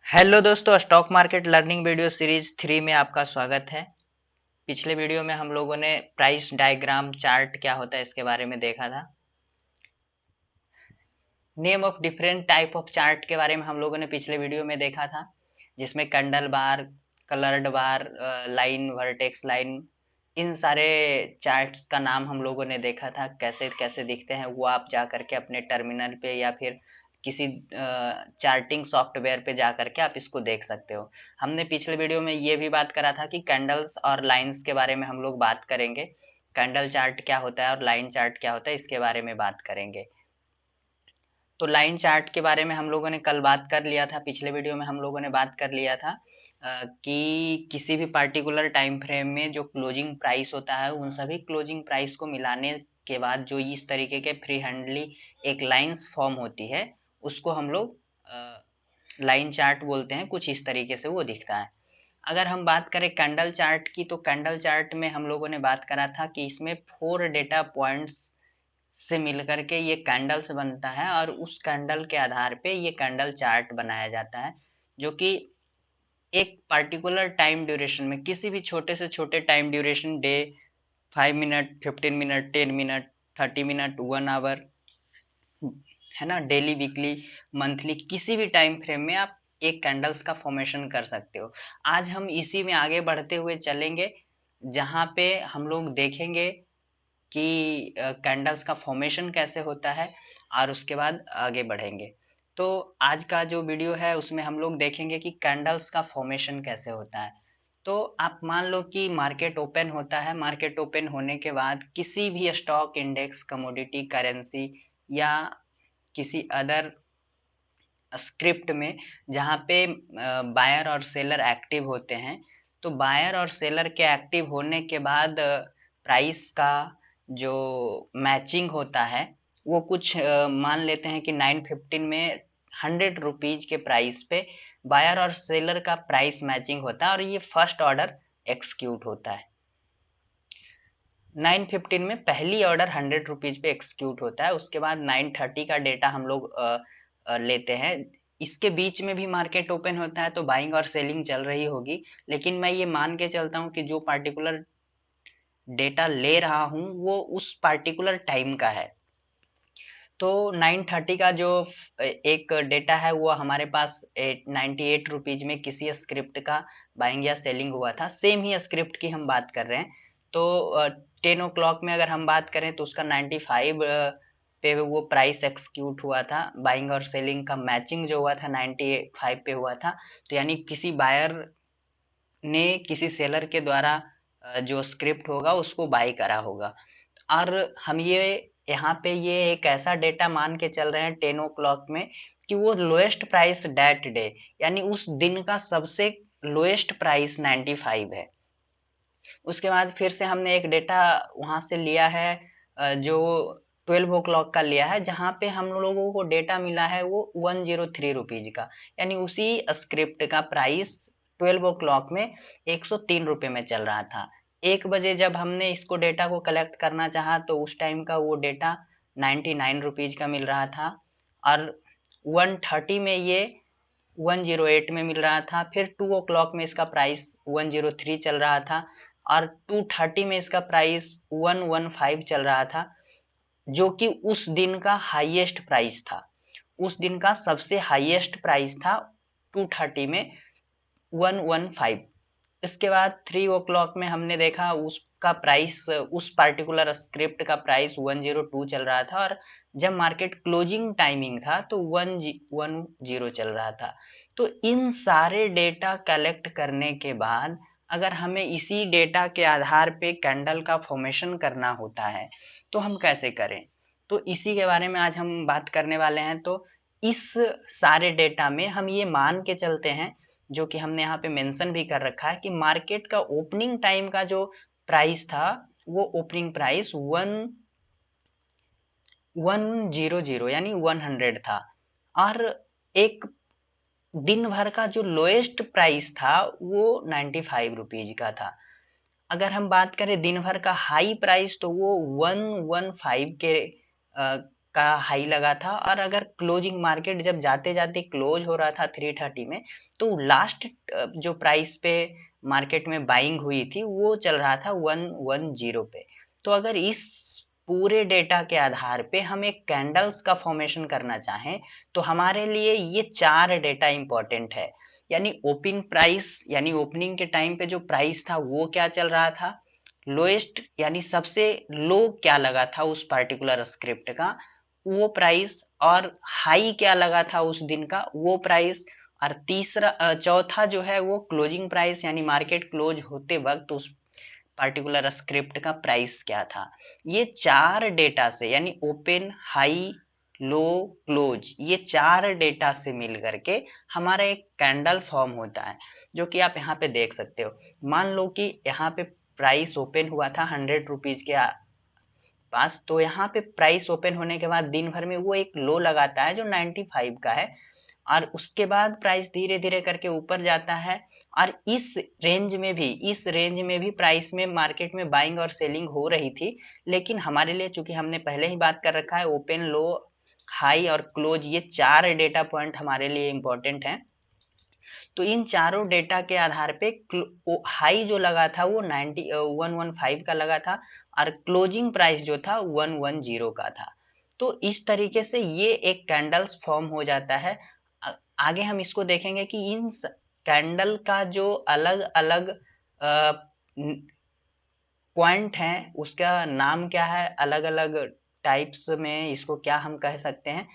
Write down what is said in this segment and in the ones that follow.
Hello दोस्तों, stock market learning video series 3 में आपका स्वागत है। पिछले वीडियो में हम लोगों ने प्राइस डायग्राम चार्ट क्या होता है इसके बारे में देखा था। Name of different type of chart के बारे में हम लोगों ने पिछले वीडियो में देखा था, जिसमें कैंडल बार, कलर्ड बार, लाइन, वर्टेक्स लाइन, इन सारे चार्ट्स का नाम हम लोगों ने देखा था। कैसे कैसे दिखते हैं वो आप जा करके अपने टर्मिनल पे या फिर किसी चार्टिंग सॉफ्टवेयर पे जा करके आप इसको देख सकते हो। हमने पिछले वीडियो में ये भी बात करा था कि कैंडल्स और लाइंस के बारे में हम लोग बात करेंगे। कैंडल चार्ट क्या होता है और लाइन चार्ट क्या होता है इसके बारे में बात करेंगे। तो लाइन चार्ट के बारे में हम लोगों ने कल बात कर लिया था। पिछले वीडियो में हम लोगों ने बात कर लिया था कि किसी भी पार्टिकुलर टाइम फ्रेम में जो क्लोजिंग प्राइस होता है उन सभी क्लोजिंग प्राइस को मिलाने के बाद जो इस तरीके के फ्री हैंडली एक लाइंस फॉर्म होती है, उसको हम लोग लाइन चार्ट बोलते हैं। कुछ इस तरीके से वो दिखता है। अगर हम बात करें कैंडल चार्ट की, तो कैंडल चार्ट में हम लोगों ने बात करा था कि इसमें 4 डेटा पॉइंट्स से मिलकर के ये कैंडल्स बनता है और उस कैंडल के आधार पे ये कैंडल चार्ट बनाया जाता है, जो कि एक पार्टिकुलर टाइम ड्यूरेशन में किसी भी छोटे से छोटे time duration, day, 5 minute, 15 minute, 10 minute, 30 minute, 1 hour, है ना, डेली, वीकली, मंथली, किसी भी टाइम फ्रेम में आप एक कैंडल्स का फॉर्मेशन कर सकते हो। आज हम इसी में आगे बढ़ते हुए चलेंगे, जहाँ पे हम लोग देखेंगे कि कैंडल्स का फॉर्मेशन कैसे होता है और उसके बाद आगे बढ़ेंगे। तो आज का जो वीडियो है उसमें हम लोग देखेंगे कि कैंडल्स का फॉर्मेशन कैसे होता है। तो आप मान लो कि मार्केट ओपन होता है। मार्केट ओपन होने के बाद किसी भी स्टॉक, इंडेक्स, कमोडिटी, करेंसी या किसी अदर स्क्रिप्ट में जहाँ पे बायर और सेलर एक्टिव होते हैं, तो बायर और सेलर के एक्टिव होने के बाद प्राइस का जो मैचिंग होता है वो कुछ मान लेते हैं कि 9:15 में 100 रुपीज के प्राइस पे बायर और सेलर का प्राइस मैचिंग होता है और ये फर्स्ट ऑर्डर एक्सक्यूट होता है। 9:15 में पहली ऑर्डर 100 रुपीज पे एक्सक्यूट होता है। उसके बाद 9:30 का डेटा हम लोग लेते हैं। इसके बीच में भी मार्केट ओपन होता है तो बाइंग और सेलिंग चल रही होगी, लेकिन मैं ये मान के चलता हूँ कि जो पार्टिकुलर डेटा ले रहा हूँ वो उस पार्टिकुलर टाइम का है। तो 9:30 का जो एक डेटा है वो हमारे पास 98 रुपीज में किसी स्क्रिप्ट का बाइंग या सेलिंग हुआ था। सेम ही स्क्रिप्ट की हम बात कर रहे हैं। तो 10 o'clock में अगर हम बात करें तो उसका 95 पे वो प्राइस एक्सक्यूट हुआ था। बाइंग और सेलिंग का मैचिंग जो हुआ था 95 पे हुआ था। तो यानी किसी बायर ने किसी सेलर के द्वारा जो स्क्रिप्ट होगा उसको बाई करा होगा। और हम ये यहाँ पे ये एक ऐसा डेटा मान के चल रहे हैं 10 o'clock में कि वो लोएस्ट प्राइस दैट डे, यानी उस दिन का सबसे लोएस्ट प्राइस 95 है। उसके बाद फिर से हमने एक डेटा वहां से लिया है, जो 12 o'clock का लिया है, जहाँ पे हम लोगों को डेटा मिला है वो 103 रुपीज का, यानी उसी स्क्रिप्ट का प्राइस 12 o'clock में 103 रुपये में चल रहा था। 1 बजे जब हमने इसको डेटा को कलेक्ट करना चाहा तो उस टाइम का वो डेटा 99 रुपीज का मिल रहा था। और 1:30 में ये 108 में मिल रहा था। फिर 2 o'clock में इसका प्राइस 103 चल रहा था और 2:30 में इसका प्राइस 115 चल रहा था, जो कि उस दिन का हाईएस्ट प्राइस था। उस दिन का सबसे हाईएस्ट प्राइस था 2:30 में 115। इसके बाद 3 o'clock में हमने देखा उसका प्राइस, उस पार्टिकुलर स्क्रिप्ट का प्राइस 102 चल रहा था और जब मार्केट क्लोजिंग टाइमिंग था तो 110 चल रहा था। तो इन सारे डेटा कलेक्ट करने के बाद अगर हमें इसी डेटा के आधार पे कैंडल का फॉर्मेशन करना होता है तो हम कैसे करें, तो इसी के बारे में आज हम बात करने वाले हैं। तो इस सारे डेटा में हम ये मान के चलते हैं, जो कि हमने यहाँ पे मेंशन भी कर रखा है, कि मार्केट का ओपनिंग टाइम का जो प्राइस था वो ओपनिंग प्राइस 110 यानी 100 था। और एक दिन भर का जो लोएस्ट प्राइस था वो 95 रुपीज का था। अगर हम बात करें दिन भर का हाई प्राइस तो वो 115 के का हाई लगा था, और अगर क्लोजिंग मार्केट जब जाते जाते क्लोज हो रहा था 330 में, तो लास्ट जो प्राइस पे मार्केट में बाइंग हुई थी वो चल रहा था 110 पे। तो अगर इस पूरे डेटा के आधार पे हम एक कैंडल्स का फॉर्मेशन करना चाहें, तो हमारे लिए ये 4 डेटा इंपॉर्टेंट है। यानी ओपन प्राइस, यानी ओपनिंग के टाइम पे जो प्राइस था वो क्या चल रहा था, लोएस्ट यानी सबसे लो क्या लगा था उस पर्टिकुलर स्क्रिप्ट का वो प्राइस, और हाई क्या लगा था उस दिन का वो प्राइस, और चौथा जो है वो क्लोजिंग प्राइस, यानी मार्केट क्लोज होते वक्त उस पर्टिकुलर स्क्रिप्ट का प्राइस क्या था। ये 4 डेटा से, यानी ओपन, हाई, लो, क्लोज, ये 4 डेटा से मिल करके हमारा एक कैंडल फॉर्म होता है, जो कि आप यहाँ पे देख सकते हो। मान लो कि यहाँ पे प्राइस ओपन हुआ था 100 रुपीज के पास, तो यहाँ पे प्राइस ओपन होने के बाद दिन भर में वो एक लो लगाता है जो 95 का है, और उसके बाद प्राइस धीरे धीरे करके ऊपर जाता है। और इस रेंज में भी प्राइस में मार्केट में बाइंग और सेलिंग हो रही थी। लेकिन हमारे लिए, चूंकि हमने पहले ही बात कर रखा है, ओपन, लो, हाई और क्लोज, ये 4 डेटा पॉइंट हमारे लिए इंपॉर्टेंट हैं। तो इन चारों डेटा के आधार पे हाई जो लगा था वो 115 का लगा था, और क्लोजिंग प्राइस जो था 110 का था। तो इस तरीके से ये एक कैंडल्स फॉर्म हो जाता है। आगे हम इसको देखेंगे कि इन कैंडल का जो अलग अलग पॉइंट है उसका नाम क्या है, अलग अलग टाइप्स में इसको क्या हम कह सकते हैं,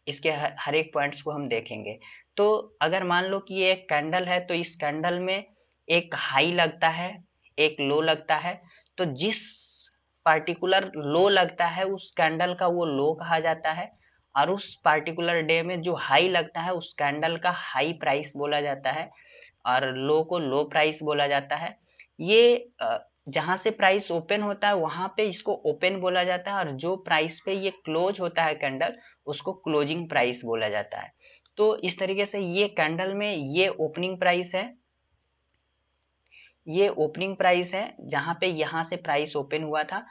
इसके हर एक पॉइंट्स को हम देखेंगे। तो अगर मान लो कि ये एक कैंडल है, तो इस कैंडल में एक हाई लगता है, एक लो लगता है। तो जिस पार्टिकुलर लो लगता है उस कैंडल का वो लो कहा जाता है, और उस पार्टिकुलर डे में जो हाई लगता है उस कैंडल का हाई प्राइस बोला जाता है, और लो को लो प्राइस बोला जाता है। ये जहां से प्राइस ओपन होता है वहां पे इसको ओपन बोला जाता है, और जो प्राइस पे ये क्लोज होता है कैंडल उसको क्लोजिंग प्राइस बोला जाता है। तो इस तरीके से ये कैंडल में ये ओपनिंग प्राइस है, ये ओपनिंग प्राइस है जहां पे यहाँ से प्राइस ओपन हुआ था,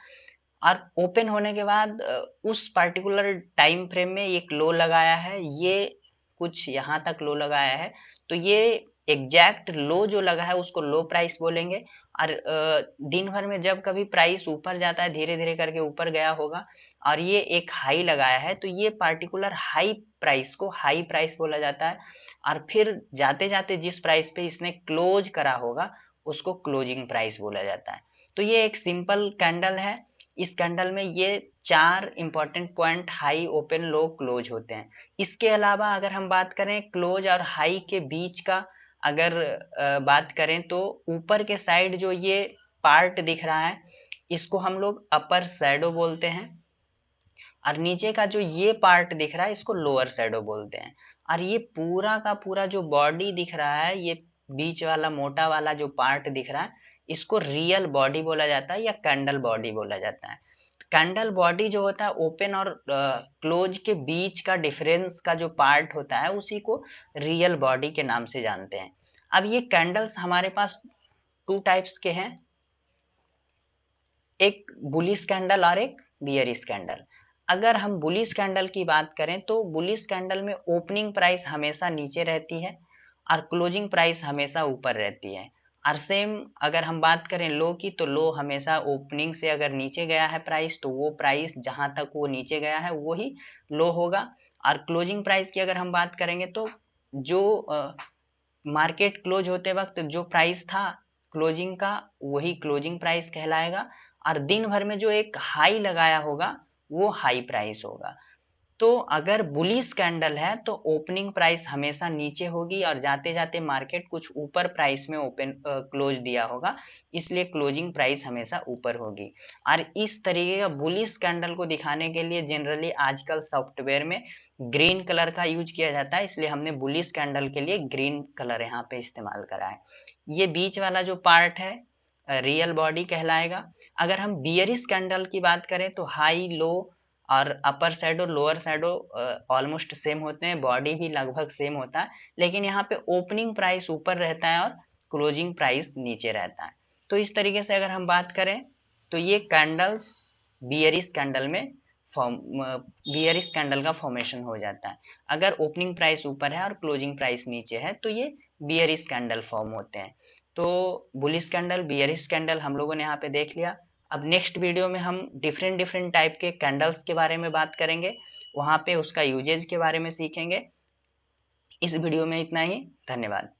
और ओपन होने के बाद उस पर्टिकुलर टाइम फ्रेम में एक लो लगाया है, ये कुछ यहाँ तक लो लगाया है। तो ये एग्जैक्ट लो जो लगा है उसको लो प्राइस बोलेंगे। और दिन भर में जब कभी प्राइस ऊपर जाता है, धीरे धीरे करके ऊपर गया होगा, और ये एक हाई लगाया है, तो ये पार्टिकुलर हाई प्राइस को हाई प्राइस बोला जाता है। और फिर जाते जाते जिस प्राइस पे इसने क्लोज करा होगा उसको क्लोजिंग प्राइस बोला जाता है। तो ये एक सिंपल कैंडल है। इस कैंडल में ये 4 इंपॉर्टेंट पॉइंट हाई, ओपन, लो, क्लोज होते हैं। इसके अलावा अगर हम बात करें क्लोज और हाई के बीच का, अगर बात करें तो ऊपर के साइड जो ये पार्ट दिख रहा है इसको हम लोग अपर शैडो बोलते हैं, और नीचे का जो ये पार्ट दिख रहा है इसको लोअर शैडो बोलते हैं। और ये पूरा का पूरा जो बॉडी दिख रहा है, ये बीच वाला मोटा वाला जो पार्ट दिख रहा है, इसको रियल बॉडी बोला जाता है या कैंडल बॉडी बोला जाता है। कैंडल बॉडी जो होता है ओपन और क्लोज के बीच का डिफरेंस का जो पार्ट होता है उसी को रियल बॉडी के नाम से जानते हैं। अब ये कैंडल्स हमारे पास 2 टाइप्स के हैं, एक बुलिश कैंडल और एक बियरिश कैंडल। अगर हम बुलिश कैंडल की बात करें तो बुलिश कैंडल में ओपनिंग प्राइस हमेशा नीचे रहती है और क्लोजिंग प्राइस हमेशा ऊपर रहती है। और सेम अगर हम बात करें लो की, तो लो हमेशा ओपनिंग से अगर नीचे गया है प्राइस तो वो प्राइस जहां तक वो नीचे गया है वो ही लो होगा। और क्लोजिंग प्राइस की अगर हम बात करेंगे तो जो मार्केट क्लोज होते वक्त जो प्राइस था क्लोजिंग का वही क्लोजिंग प्राइस कहलाएगा, और दिन भर में जो एक हाई लगाया होगा वो हाई प्राइस होगा। तो अगर बुलिश कैंडल है तो ओपनिंग प्राइस हमेशा नीचे होगी और जाते जाते मार्केट कुछ ऊपर प्राइस में ओपन क्लोज दिया होगा, इसलिए क्लोजिंग प्राइस हमेशा ऊपर होगी। और इस तरीके का बुलिश कैंडल को दिखाने के लिए जनरली आजकल सॉफ्टवेयर में ग्रीन कलर का यूज किया जाता है, इसलिए हमने बुलिश कैंडल के लिए ग्रीन कलर यहाँ पे इस्तेमाल करा है। ये बीच वाला जो पार्ट है रियल बॉडी कहलाएगा। अगर हम बियरिश कैंडल की बात करें तो हाई, लो और अपर shadow, lower shadow almost same होते हैं, बॉडी भी लगभग सेम होता है, लेकिन यहाँ पे ओपनिंग प्राइस ऊपर रहता है और क्लोजिंग प्राइस नीचे रहता है। तो इस तरीके से अगर हम बात करें तो ये कैंडल्स बियरिश कैंडल में बियरिश कैंडल का फॉर्मेशन हो जाता है। अगर ओपनिंग प्राइस ऊपर है और क्लोजिंग प्राइस नीचे है तो ये बियरिश कैंडल फॉर्म होते हैं। तो बुलिश कैंडल, बियरिश कैंडल हम लोगों ने यहाँ पे देख लिया। अब नेक्स्ट वीडियो में हम डिफरेंट डिफरेंट टाइप के कैंडल्स के बारे में बात करेंगे, वहाँ पे उसका यूजेज के बारे में सीखेंगे। इस वीडियो में इतना ही, धन्यवाद।